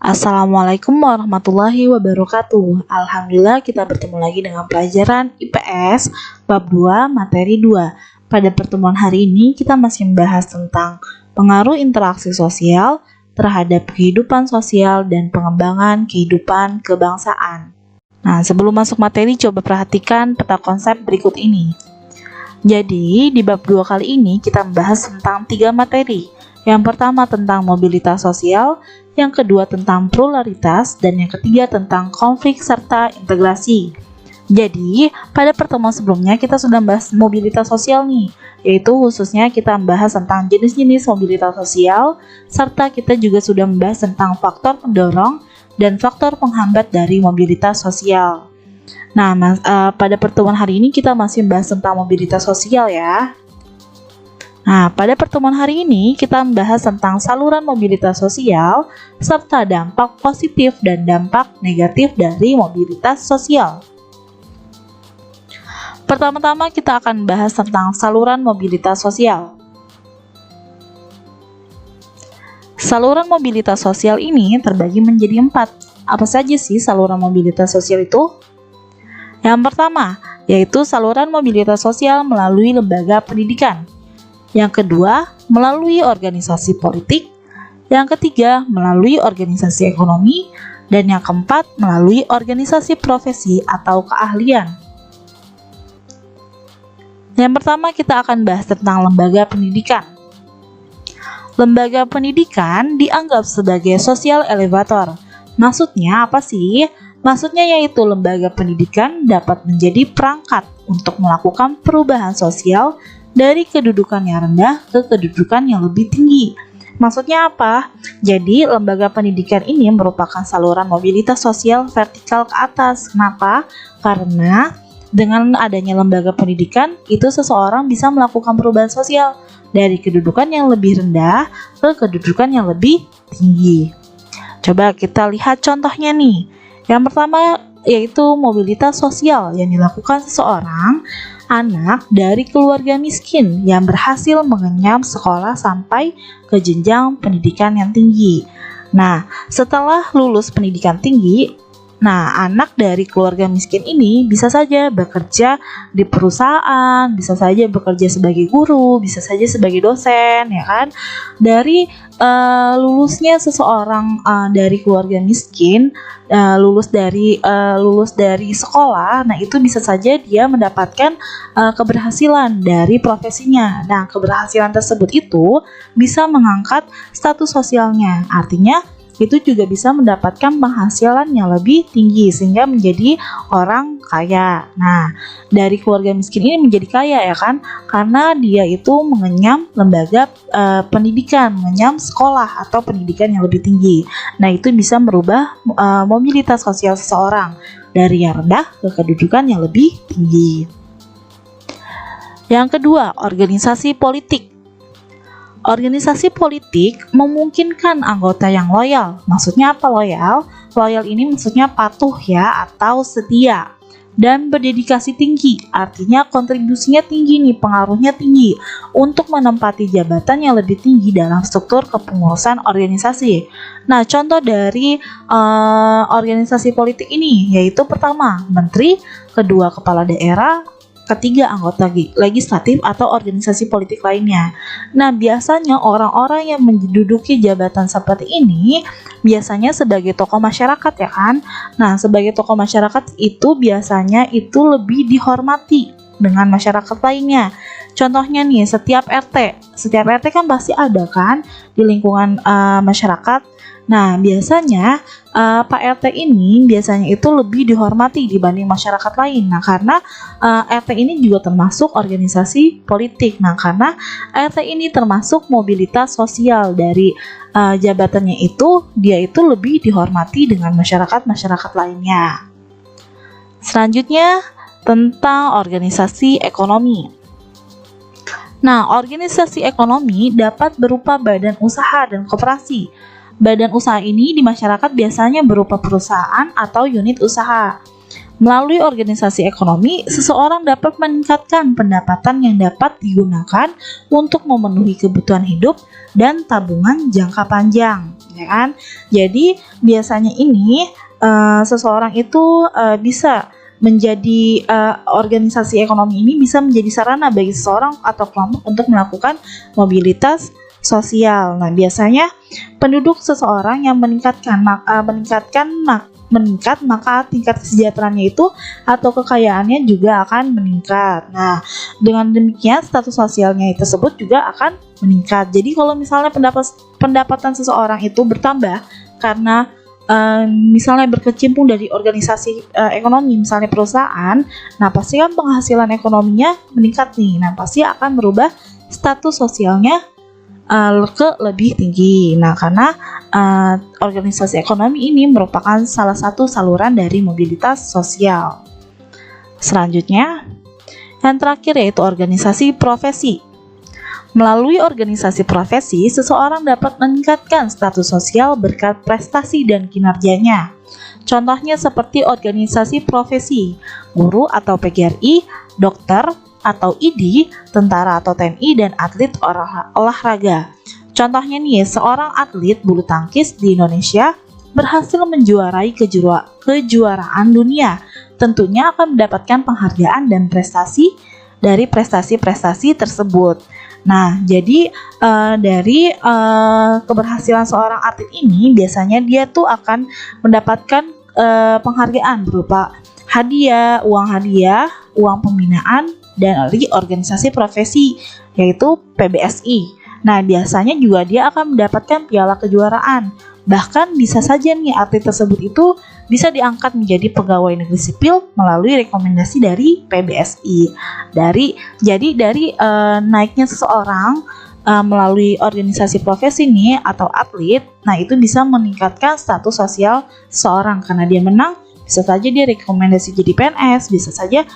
Assalamualaikum warahmatullahi wabarakatuh. Alhamdulillah kita bertemu lagi dengan pelajaran IPS bab 2 materi 2. Pada pertemuan hari ini kita masih membahas tentang pengaruh interaksi sosial terhadap kehidupan sosial dan pengembangan kehidupan kebangsaan. Nah, sebelum masuk materi coba perhatikan peta konsep berikut ini. Jadi, di bab 2 kali ini kita membahas tentang 3 materi. Yang pertama tentang mobilitas sosial, yang kedua tentang pluralitas, dan yang ketiga tentang konflik serta integrasi. Jadi, pada pertemuan sebelumnya kita sudah membahas mobilitas sosial nih, yaitu khususnya kita membahas tentang jenis-jenis mobilitas sosial, serta kita juga sudah membahas tentang faktor pendorong dan faktor penghambat dari mobilitas sosial. Nah, pada pertemuan hari ini kita masih membahas tentang mobilitas sosial ya. Nah, pada pertemuan hari ini kita membahas tentang saluran mobilitas sosial serta dampak positif dan dampak negatif dari mobilitas sosial. Pertama-tama kita akan membahas tentang saluran mobilitas sosial. Saluran mobilitas sosial ini terbagi menjadi 4. Apa saja sih saluran mobilitas sosial itu? Yang pertama, yaitu saluran mobilitas sosial melalui lembaga pendidikan. Yang kedua, melalui organisasi politik. Yang ketiga, melalui organisasi ekonomi. Dan yang keempat, melalui organisasi profesi atau keahlian. Yang pertama, kita akan bahas tentang lembaga pendidikan. Lembaga pendidikan dianggap sebagai social elevator. Maksudnya apa sih? Maksudnya yaitu lembaga pendidikan dapat menjadi perangkat untuk melakukan perubahan sosial dari kedudukan yang rendah ke kedudukan yang lebih tinggi. Maksudnya apa? Jadi, lembaga pendidikan ini merupakan saluran mobilitas sosial vertikal ke atas. Kenapa? Karena dengan adanya lembaga pendidikan, itu seseorang bisa melakukan perubahan sosial dari kedudukan yang lebih rendah ke kedudukan yang lebih tinggi. Coba kita lihat contohnya nih. Yang pertama yaitu mobilitas sosial yang dilakukan seseorang anak dari keluarga miskin yang berhasil mengenyam sekolah sampai ke jenjang pendidikan yang tinggi. Nah, setelah lulus pendidikan tinggi, anak dari keluarga miskin ini bisa saja bekerja di perusahaan, bisa saja bekerja sebagai guru, bisa saja sebagai dosen, ya kan? Dari lulusnya seseorang dari keluarga miskin, lulus dari sekolah, nah itu bisa saja dia mendapatkan keberhasilan dari profesinya. Nah, keberhasilan tersebut itu bisa mengangkat status sosialnya. Artinya itu juga bisa mendapatkan penghasilan yang lebih tinggi sehingga menjadi orang kaya. Nah, dari keluarga miskin ini menjadi kaya ya kan? Karena dia itu mengenyam lembaga pendidikan, mengenyam sekolah atau pendidikan yang lebih tinggi. Nah, itu bisa merubah mobilitas sosial seseorang dari yang rendah ke kedudukan yang lebih tinggi. Yang kedua, organisasi politik. Organisasi politik memungkinkan anggota yang loyal. Maksudnya apa loyal? Loyal ini maksudnya patuh ya atau setia. Dan berdedikasi tinggi, artinya kontribusinya tinggi nih, pengaruhnya tinggi untuk menempati jabatan yang lebih tinggi dalam struktur kepengurusan organisasi. Nah, contoh dari organisasi politik ini yaitu pertama, menteri, kedua kepala daerah, ketiga anggota legislatif atau organisasi politik lainnya. Nah, biasanya orang-orang yang menduduki jabatan seperti ini biasanya sebagai tokoh masyarakat ya kan. Nah, sebagai tokoh masyarakat itu biasanya itu lebih dihormati dengan masyarakat lainnya. Contohnya nih, setiap RT kan pasti ada kan di lingkungan masyarakat. Nah, biasanya Pak RT ini biasanya itu lebih dihormati dibanding masyarakat lain. Nah, karena RT ini juga termasuk organisasi politik. Nah, karena RT ini termasuk mobilitas sosial dari jabatannya itu, dia itu lebih dihormati dengan masyarakat lainnya. Selanjutnya, tentang organisasi ekonomi. Nah, organisasi ekonomi dapat berupa badan usaha dan koperasi. Badan usaha ini di masyarakat biasanya berupa perusahaan atau unit usaha. Melalui organisasi ekonomi, seseorang dapat meningkatkan pendapatan yang dapat digunakan untuk memenuhi kebutuhan hidup dan tabungan jangka panjang. ya kan? Jadi biasanya ini seseorang itu bisa menjadi organisasi ekonomi ini bisa menjadi sarana bagi seseorang atau kelompok untuk melakukan mobilitas sosial. Nah, biasanya penduduk seseorang yang meningkat maka tingkat kesejahteraannya itu atau kekayaannya juga akan meningkat. Nah, dengan demikian status sosialnya tersebut juga akan meningkat. Jadi kalau misalnya pendapatan seseorang itu bertambah karena misalnya berkecimpung dari organisasi ekonomi, misalnya perusahaan, nah pasti kan penghasilan ekonominya meningkat nih. Nah, pasti akan merubah status sosialnya ke lebih tinggi. Nah, karena organisasi ekonomi ini merupakan salah satu saluran dari mobilitas sosial. Selanjutnya, yang terakhir yaitu organisasi profesi. Melalui organisasi profesi, seseorang dapat meningkatkan status sosial berkat prestasi dan kinerjanya. Contohnya seperti organisasi profesi, guru atau PGRI, dokter atau ID, tentara atau TNI, dan atlet olahraga. Contohnya nih, seorang atlet bulu tangkis di Indonesia berhasil menjuarai kejuaraan dunia. Tentunya akan mendapatkan penghargaan dan prestasi dari prestasi-prestasi tersebut. Nah, jadi dari keberhasilan seorang atlet ini biasanya dia tuh akan mendapatkan penghargaan berupa uang hadiah, uang pembinaan, dan dari organisasi profesi yaitu PBSI. Nah, biasanya juga dia akan mendapatkan piala kejuaraan. Bahkan bisa saja nih atlet tersebut itu bisa diangkat menjadi pegawai negeri sipil melalui rekomendasi dari PBSI. Jadi dari naiknya seseorang melalui organisasi profesi nih atau atlet, nah itu bisa meningkatkan status sosial seseorang karena dia menang. Bisa saja dia rekomendasi jadi PNS, bisa saja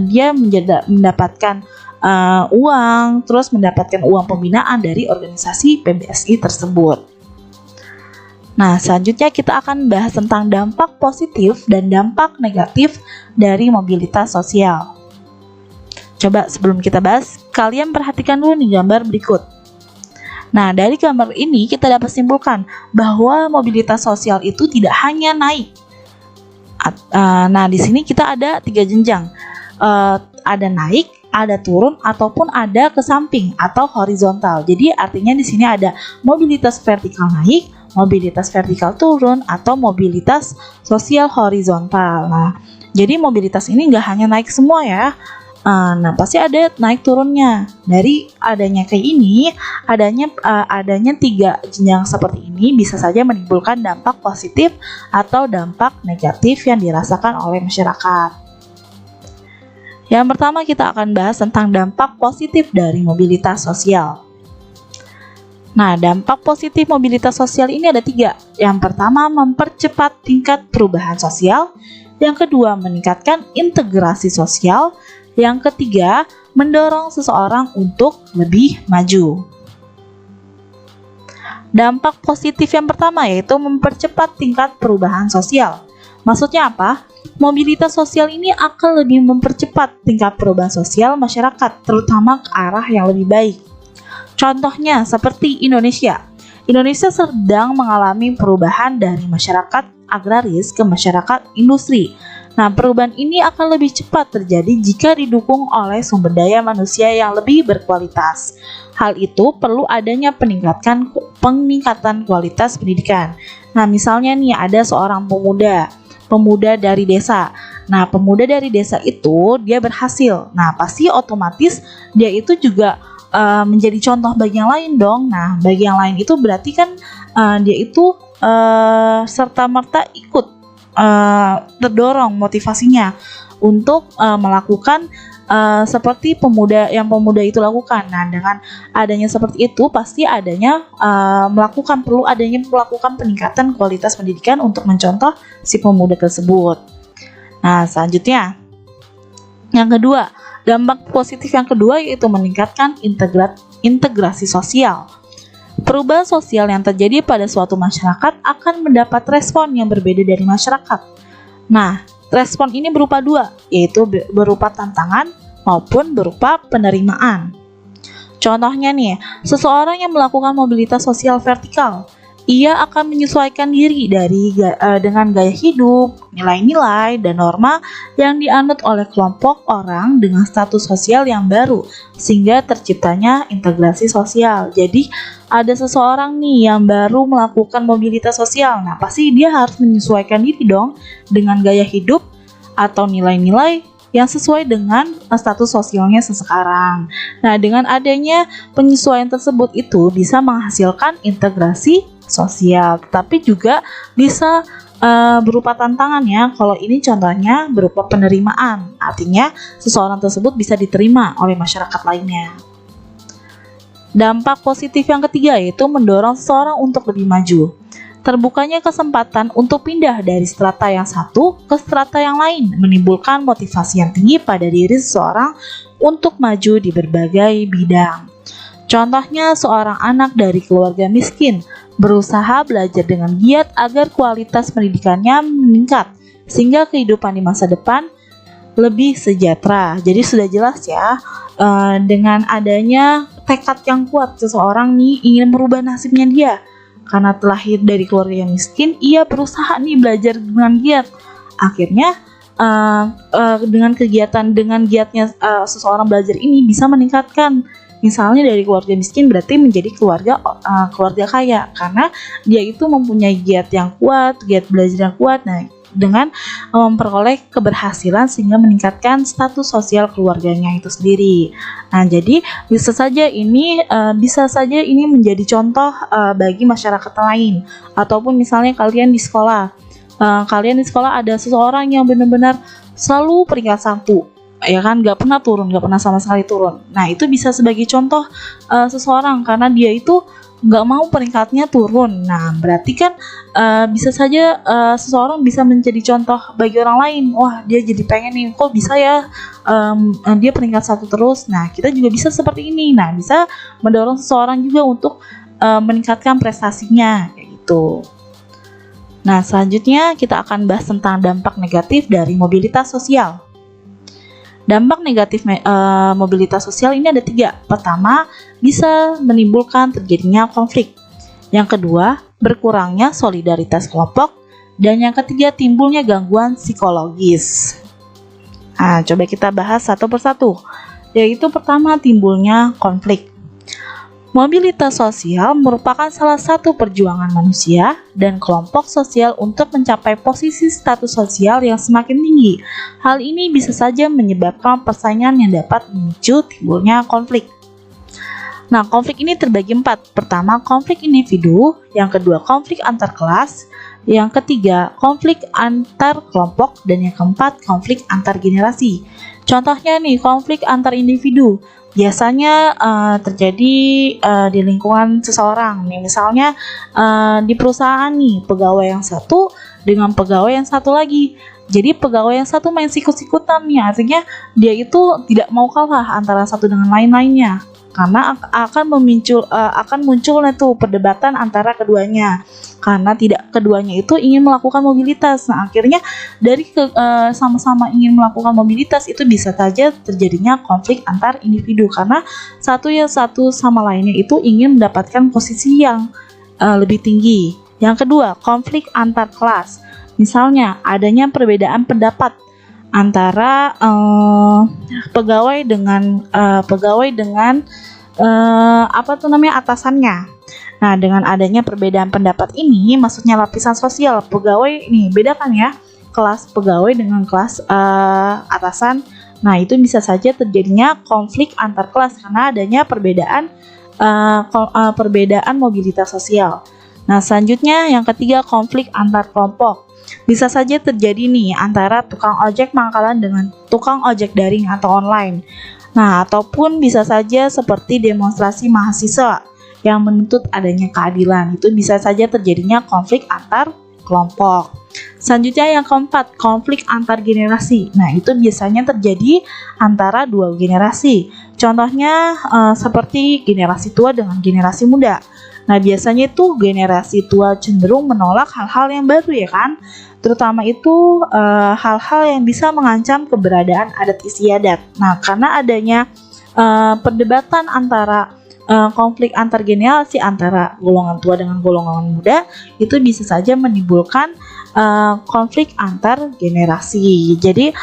dia mendapatkan uang, terus mendapatkan uang pembinaan dari organisasi PBSI tersebut. Nah, selanjutnya kita akan bahas tentang dampak positif dan dampak negatif dari mobilitas sosial. Coba sebelum kita bahas, kalian perhatikan dulu nih gambar berikut. Nah, dari gambar ini kita dapat simpulkan bahwa mobilitas sosial itu tidak hanya naik. Nah, di sini kita ada 3 jenjang. Ada naik, ada turun, ataupun ada ke samping atau horizontal. Jadi artinya di sini ada mobilitas vertikal naik, mobilitas vertikal turun, atau mobilitas sosial horizontal. Nah, jadi mobilitas ini nggak hanya naik semua ya. Nah, pasti ada naik turunnya. Dari adanya kayak ini, adanya 3 jenjang seperti ini bisa saja menimbulkan dampak positif atau dampak negatif yang dirasakan oleh masyarakat. Yang pertama kita akan bahas tentang dampak positif dari mobilitas sosial. Nah, dampak positif mobilitas sosial ini ada 3. Yang pertama, mempercepat tingkat perubahan sosial. Yang kedua, meningkatkan integrasi sosial. Yang ketiga, mendorong seseorang untuk lebih maju. Dampak positif yang pertama yaitu mempercepat tingkat perubahan sosial. Maksudnya apa? Mobilitas sosial ini akan lebih mempercepat tingkat perubahan sosial masyarakat, terutama ke arah yang lebih baik. Contohnya seperti Indonesia. Indonesia sedang mengalami perubahan dari masyarakat agraris ke masyarakat industri. Nah, perubahan ini akan lebih cepat terjadi jika didukung oleh sumber daya manusia yang lebih berkualitas. Hal itu perlu adanya peningkatan kualitas pendidikan. Nah, misalnya nih ada seorang pemuda dari desa. Nah, pemuda dari desa itu dia berhasil. Nah, pasti otomatis dia itu juga menjadi contoh bagi yang lain dong. Nah, bagi yang lain itu berarti kan dia itu serta-merta ikut terdorong motivasinya untuk melakukan seperti pemuda itu lakukan. Nah, dengan adanya seperti itu pasti perlu adanya melakukan peningkatan kualitas pendidikan untuk mencontoh si pemuda tersebut. Nah, selanjutnya yang kedua, dampak positif yang kedua yaitu meningkatkan integrasi sosial. Perubahan sosial yang terjadi pada suatu masyarakat akan mendapat respon yang berbeda dari masyarakat. Nah, respon ini berupa 2, yaitu berupa tantangan maupun berupa penerimaan. Contohnya nih, seseorang yang melakukan mobilitas sosial vertikal, Ia akan menyesuaikan diri dengan gaya hidup, nilai-nilai, dan norma yang dianut oleh kelompok orang dengan status sosial yang baru, sehingga terciptanya integrasi sosial. Jadi, ada seseorang nih yang baru melakukan mobilitas sosial. Nah, pasti dia harus menyesuaikan diri dong dengan gaya hidup atau nilai-nilai yang sesuai dengan status sosialnya sesekarang. Nah, dengan adanya penyesuaian tersebut itu bisa menghasilkan integrasi sosial, tapi juga bisa berupa tantangan ya. Kalau ini contohnya berupa penerimaan, artinya seseorang tersebut bisa diterima oleh masyarakat lainnya. Dampak positif yang ketiga yaitu mendorong seseorang untuk lebih maju. Terbukanya kesempatan untuk pindah dari strata yang satu ke strata yang lain menimbulkan motivasi yang tinggi pada diri seseorang untuk maju di berbagai bidang. Contohnya, seorang anak dari keluarga miskin berusaha belajar dengan giat agar kualitas pendidikannya meningkat, sehingga kehidupan di masa depan lebih sejahtera. Jadi sudah jelas ya, dengan adanya tekad yang kuat seseorang nih ingin merubah nasibnya dia. Karena terlahir dari keluarga yang miskin, ia berusaha nih belajar dengan giat. Akhirnya dengan giatnya seseorang belajar ini bisa meningkatkan. Misalnya dari keluarga miskin berarti menjadi keluarga kaya, karena dia itu mempunyai giat yang kuat, giat belajar yang kuat. Nah, dengan memperoleh keberhasilan sehingga meningkatkan status sosial keluarganya itu sendiri. Nah, jadi bisa saja ini menjadi contoh bagi masyarakat lain, ataupun misalnya kalian di sekolah. Kalian di sekolah ada seseorang yang benar-benar selalu peringkat 1, ya kan, nggak pernah sama sekali turun. Nah, itu bisa sebagai contoh seseorang, karena dia itu nggak mau peringkatnya turun. Nah, berarti kan bisa saja seseorang bisa menjadi contoh bagi orang lain. Wah, dia jadi pengen nih, kok bisa ya dia peringkat 1 terus. Nah, kita juga bisa seperti ini. Nah, bisa mendorong seseorang juga untuk meningkatkan prestasinya kayak gitu. Nah, selanjutnya kita akan bahas tentang dampak negatif dari mobilitas sosial. Dampak negatif mobilitas sosial ini ada 3. Pertama, bisa menimbulkan terjadinya konflik. Yang kedua, berkurangnya solidaritas kelompok. Dan yang ketiga, timbulnya gangguan psikologis. Nah, coba kita bahas satu persatu. Yaitu pertama, timbulnya konflik. Mobilitas sosial merupakan salah satu perjuangan manusia dan kelompok sosial untuk mencapai posisi status sosial yang semakin tinggi. Hal ini bisa saja menyebabkan persaingan yang dapat memicu timbulnya konflik. Nah, konflik ini terbagi 4. Pertama, konflik individu. Yang kedua, konflik antar kelas. Yang ketiga, konflik antar kelompok. Dan yang keempat, konflik antar generasi. Contohnya nih, konflik antar individu biasanya terjadi di lingkungan seseorang. Nih, misalnya di perusahaan nih, pegawai yang satu dengan pegawai yang satu lagi. Jadi pegawai yang satu main sikut-sikutan nih, artinya dia itu tidak mau kalah antara satu dengan lain-lainnya. Karena akan muncul tuh perdebatan antara keduanya, karena keduanya itu ingin melakukan mobilitas. Nah, akhirnya dari sama-sama ingin melakukan mobilitas itu bisa saja terjadinya konflik antar individu, karena satu sama lainnya itu ingin mendapatkan posisi yang lebih tinggi. Yang kedua, konflik antar kelas. Misalnya adanya perbedaan pendapat antara pegawai dengan atasannya. Nah, dengan adanya perbedaan pendapat ini, maksudnya lapisan sosial pegawai nih, bedakan ya kelas pegawai dengan kelas atasan. Nah, itu bisa saja terjadinya konflik antar kelas karena adanya perbedaan mobilitas sosial. Nah, selanjutnya yang ketiga, konflik antar kelompok. Bisa saja terjadi nih antara tukang ojek pangkalan dengan tukang ojek daring atau online. Nah, ataupun bisa saja seperti demonstrasi mahasiswa yang menuntut adanya keadilan. Itu bisa saja terjadinya konflik antar kelompok. Selanjutnya yang keempat, konflik antar generasi. Nah, itu biasanya terjadi antara 2 generasi. Contohnya seperti generasi tua dengan generasi muda. Nah, biasanya itu generasi tua cenderung menolak hal-hal yang baru, ya kan? Terutama itu hal-hal yang bisa mengancam keberadaan adat istiadat. Nah, karena adanya perdebatan antara konflik antar generasi antara golongan tua dengan golongan muda itu bisa saja menimbulkan konflik antar generasi. Jadi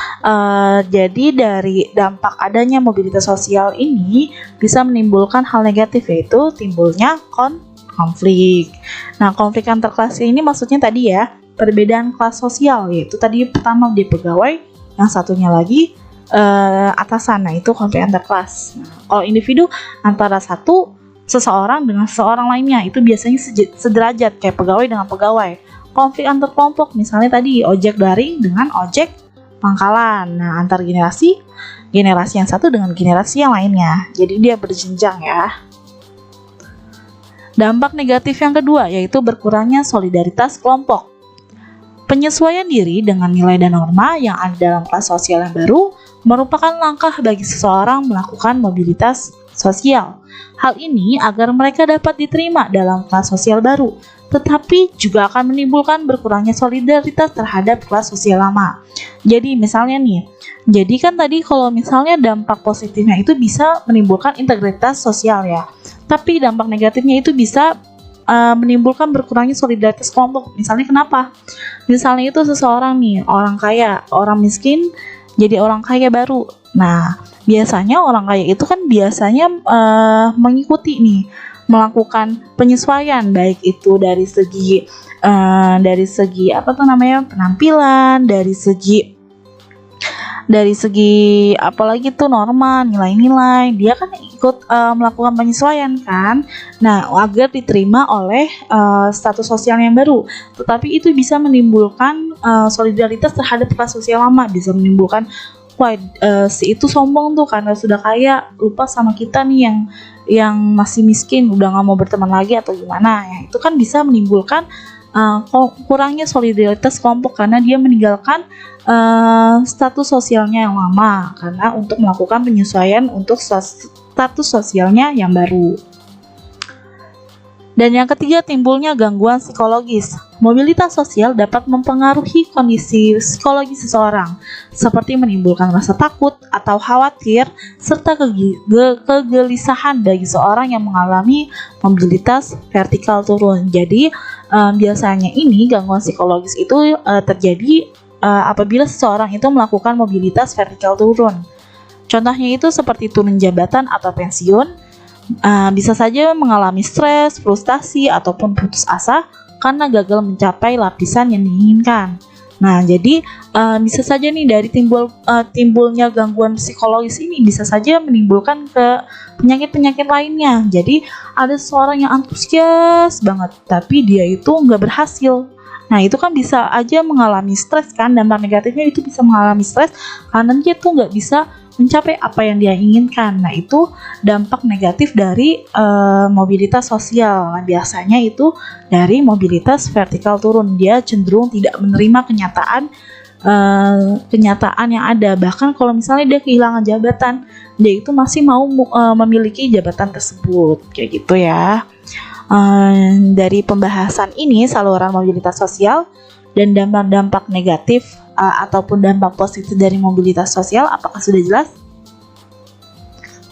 dari dampak adanya mobilitas sosial ini bisa menimbulkan hal negatif, yaitu timbulnya konflik. Nah, konflik antar kelas ini maksudnya tadi ya, perbedaan kelas sosial, yaitu tadi pertama dia pegawai, yang satunya lagi atasan. Nah, itu konflik antar kelas. Nah, kalau individu antara seseorang dengan seseorang lainnya itu biasanya sederajat, kayak pegawai dengan pegawai. Konflik antar kelompok, misalnya tadi ojek daring dengan ojek pangkalan. Nah, antar generasi yang satu dengan generasi yang lainnya. Jadi dia berjenjang ya. Dampak negatif yang kedua yaitu berkurangnya solidaritas kelompok. Penyesuaian diri dengan nilai dan norma yang ada dalam kelas sosial yang baru merupakan langkah bagi seseorang melakukan mobilitas sosial. Hal ini agar mereka dapat diterima dalam kelas sosial baru, tetapi juga akan menimbulkan berkurangnya solidaritas terhadap kelas sosial lama. Jadi misalnya nih, jadi kan tadi kalau misalnya dampak positifnya itu bisa menimbulkan integritas sosial ya, tapi dampak negatifnya itu bisa menimbulkan berkurangnya solidaritas kelompok. Misalnya kenapa? Misalnya itu seseorang nih, orang kaya, orang miskin jadi orang kaya baru. Nah, biasanya orang kaya itu kan biasanya mengikuti nih, melakukan penyesuaian, baik itu dari segi penampilan, dari segi apalagi tuh norma, nilai-nilai, dia kan ikut melakukan penyesuaian kan. Nah, agar diterima oleh status sosial yang baru. Tetapi itu bisa menimbulkan solidaritas terhadap kelas sosial lama, bisa menimbulkan si itu sombong tuh karena sudah kaya, lupa sama kita nih yang masih miskin, udah nggak mau berteman lagi atau gimana ya. Itu kan bisa menimbulkan kurangnya solidaritas kelompok karena dia meninggalkan status sosialnya yang lama karena untuk melakukan penyesuaian untuk status sosialnya yang baru. Dan yang ketiga, timbulnya gangguan psikologis. Mobilitas sosial dapat mempengaruhi kondisi psikologi seseorang, seperti menimbulkan rasa takut atau khawatir, serta kegelisahan bagi seorang yang mengalami mobilitas vertikal turun. Jadi, biasanya ini gangguan psikologis itu terjadi apabila seseorang itu melakukan mobilitas vertikal turun. Contohnya itu seperti turun jabatan atau pensiun, bisa saja mengalami stres, frustasi, ataupun putus asa karena gagal mencapai lapisan yang diinginkan. Nah, jadi bisa saja nih dari timbulnya gangguan psikologis ini bisa saja menimbulkan ke penyakit-penyakit lainnya. Jadi ada seseorang yang antusias banget, tapi dia itu nggak berhasil. Nah, itu kan bisa aja mengalami stres kan, dampak negatifnya itu bisa mengalami stres karena dia tuh nggak bisa mencapai apa yang dia inginkan. Nah, itu dampak negatif dari mobilitas sosial. Nah, biasanya itu dari mobilitas vertikal turun, dia cenderung tidak menerima kenyataan yang ada. Bahkan kalau misalnya dia kehilangan jabatan, dia itu masih mau memiliki jabatan tersebut, kayak gitu ya. Dari pembahasan ini, saluran mobilitas sosial dan dampak-dampak negatif ataupun dampak positif dari mobilitas sosial, apakah sudah jelas?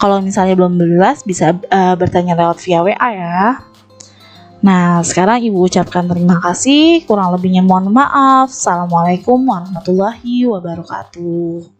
Kalau misalnya belum jelas, bisa bertanya lewat via WA ya. Nah, sekarang Ibu ucapkan terima kasih, kurang lebihnya mohon maaf. Assalamualaikum warahmatullahi wabarakatuh.